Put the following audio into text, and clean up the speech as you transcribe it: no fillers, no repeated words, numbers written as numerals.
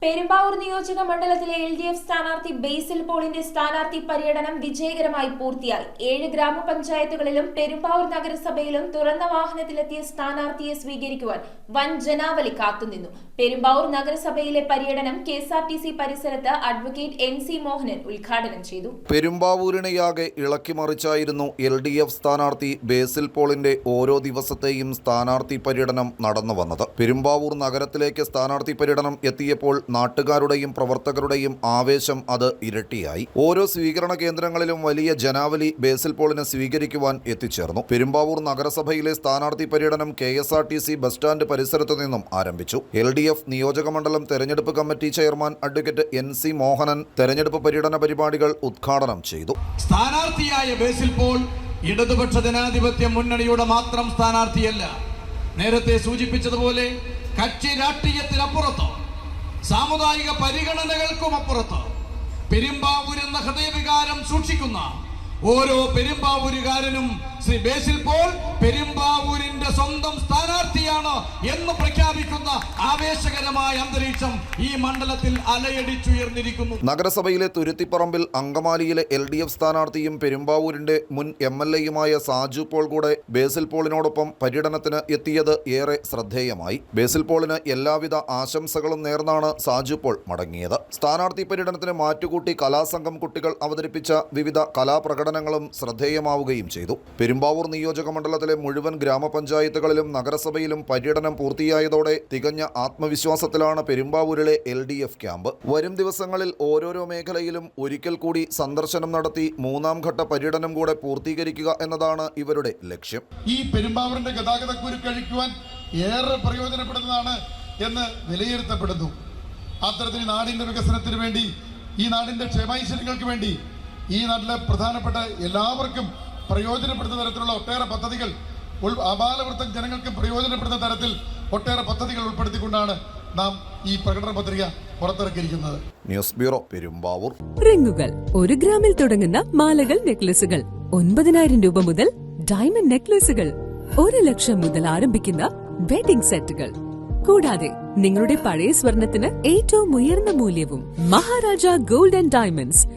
പെരുമ്പാവൂർ നിയോജക മണ്ഡലത്തിലെ എൽഡിഎഫ് സ്ഥാനാർത്ഥി ബേസിൽ പോളിന്റെ സ്ഥാനാർത്ഥി പര്യടനം വിജയകരമായി പൂർത്തിയായി. 7 ഗ്രാമപഞ്ചായത്തുകളിലും പെരുമ്പാവൂർ നഗരസഭയിലും തുറന്ന വാഹനത്തിലെത്തിയ സ്ഥാനാർത്ഥിയെ സ്വീകരിക്കുവാൻ വൻ ജനാവലി കാത്തുനിന്നു. പെരുമ്പാവൂർ നഗരസഭയിലെ പര്യടനം കെഎസ്ആർടിസി പരിസരത്ത് അഡ്വക്കേറ്റ് എൻ.സി. മോഹനൻ ഉദ്ഘാടനം ചെയ്തു. പെരുമ്പാവൂരിനെയാകെ ഇളക്കിമറിച്ചായിരുന്നു എൽഡിഎഫ് സ്ഥാനാർത്ഥി ബേസിൽ പോളിന്റെ ഓരോ ദിവസത്തെയും സ്ഥാനാർത്ഥി പര്യടനം നടന്നു വന്നത്. പെരുമ്പാവൂർ നഗരത്തിലേക്ക് സ്ഥാനാർത്ഥി പര്യടനം എത്തിയപ്പോൾ നാട്ടുകാരുടെയും പ്രവർത്തകരുടെയും ആവേശം അത് ഇരട്ടിയായി. ഓരോ സ്വീകരണ കേന്ദ്രങ്ങളിലും വലിയ ജനാവലി ബേസിൽ പോളിനെ സ്വീകരിക്കുവാൻ എത്തിച്ചേർന്നു. പെരുമ്പാവൂർ നഗരസഭയിലെ സ്ഥാനാർത്ഥി പര്യടനം കെഎസ്ആർടിസി ബസ് സ്റ്റാൻഡ് പരിസരത്തു നിന്നും ആരംഭിച്ചു. എൽഡിഎഫ് നിയോജകമണ്ഡലം തെരഞ്ഞെടുപ്പ് committee chairman advocate NC. Mohanan തെരഞ്ഞെടുപ്പ് പര്യടന പരിപാടികൾ ഉദ്ഘാടനം ചെയ്തു. സ്ഥാനാർത്ഥിയായ ബേസിൽ പോൾ ഇടതുപക്ഷ ജനാധിപത്യ മുന്നണിയുടെ മാത്രം സ്ഥാനാർത്ഥിയല്ല. നേരത്തെ സൂചിപ്പിച്ചതുപോലെ കക്ഷി രാഷ്ട്രീയത്തിനപ്പുറത്ത്, സാമുദായിക പരിഗണനകൾക്കും അപ്പുറത്ത് പെരുമ്പാവൂർ എന്ന ഹൃദയവികാരം സൂക്ഷിക്കുന്ന ഓരോ പെരുമ്പാവൂരുകാരനും ശ്രീ ബേസിൽ പോൾ പെരുമ്പാവൂരിന്റെ സ്വന്തം സ്ഥാനാർത്ഥിയാണ് എന്ന് പ്രഖ്യാപിക്കുന്ന ആവേശകരമായ അന്തരീക്ഷം ഈ മണ്ഡലത്തിൽ അലയടിച്ചുയർന്നിരിക്കുന്നു. നഗരസഭയിലെ തുരുത്തിപ്പറമ്പിൽ അങ്കമാലിയിലെ എൽഡിഎഫ് സ്ഥാനാർത്ഥിയും പെരുമ്പാവൂരിന്റെ മുൻ എംഎൽഎയുമായ സാജു പോൾ കൂടെ ബേസിൽ പോളിനോടൊപ്പം പര്യടനത്തിന് എത്തിയത് ഏറെ ശ്രദ്ധേയമായി. ബേസിൽ പോളിന് എല്ലാവിധ ആശംസകളും നേർന്നാണ് സാജു പോൾ മടങ്ങിയത്. സ്ഥാനാർത്ഥി പര്യടനത്തിന് മാറ്റുകൂട്ടി കലാസംഘം കുട്ടികൾ അവതരിപ്പിച്ച വിവിധ കലാപ്രകടനങ്ങളും ശ്രദ്ധേയമാവുകയും ചെയ്തു. പെരുമ്പാവൂർ നിയോജക മണ്ഡലത്തിലെ മുഴുവൻ ഗ്രാമപഞ്ചായത്തുകളിലും നഗരസഭയിലും പര്യടനം പൂർത്തിയായതോടെ തികഞ്ഞ ആത്മവിശ്വാസത്തിലാണ് പെരുമ്പാവൂരിലെ എൽഡിഎഫ് ക്യാമ്പ്. വരും ദിവസങ്ങളിൽ ഓരോരോ മേഖലയിലും ഒരിക്കൽ കൂടി സന്ദർശനം നടത്തി 3ാം ഘട്ട പര്യടനം കൂടെ പൂർത്തീകരിക്കുക എന്നതാണ് ഇവരുടെ ലക്ഷ്യം. ഈ പെരുമ്പാവൂരിന്റെ ഗതാഗതക്കുരുക്ക് അഴിക്കുവാൻ ഏറെ പ്രയോജനപ്പെടുന്നതാണ് എന്ന് വിലയിരുത്തപ്പെടുന്നു. അത്തരത്തിൽ നാടിന്റെ വികസനത്തിന് വേണ്ടി, ഈ നാടിന്റെ ക്ഷേമൈശ്വര്യങ്ങൾക്ക് വേണ്ടി, ഈ നാട്ടിലെ പ്രധാനപ്പെട്ട എല്ലാവർക്കും പ്രയോജനപ്പെടുന്ന തരത്തിലുള്ള ഒട്ടേറെ പദ്ധതികൾ, ആബാലവൃത്തം ജനങ്ങൾക്ക് പ്രയോജനപ്പെടുന്ന തരത്തിൽ ഒട്ടേറെ പദ്ധതികൾ ഉൾപ്പെടുത്തിക്കൊണ്ടാണ് നാം ഈ പ്രകടന പത്രിക പുറത്തിറക്കിയിരിക്കുന്നത്. News bureau, Perumbavoor. റിങ്ങുകൾ 1 ഗ്രാമിൽ തുടങ്ങുന്ന മാലകൾ, നെക്ലസുകൾ 9,000 രൂപ മുതൽ ഡയമണ്ട് നെക്ലസുകൾ 1 ലക്ഷം മുതൽ ആരംഭിക്കുന്ന വെഡിംഗ് സെറ്റുകൾ, കൂടാതെ നിങ്ങളുടെ പഴയ സ്വർണത്തിന് ഏറ്റവും ഉയർന്ന മൂല്യവും. Maharaja gold and diamonds,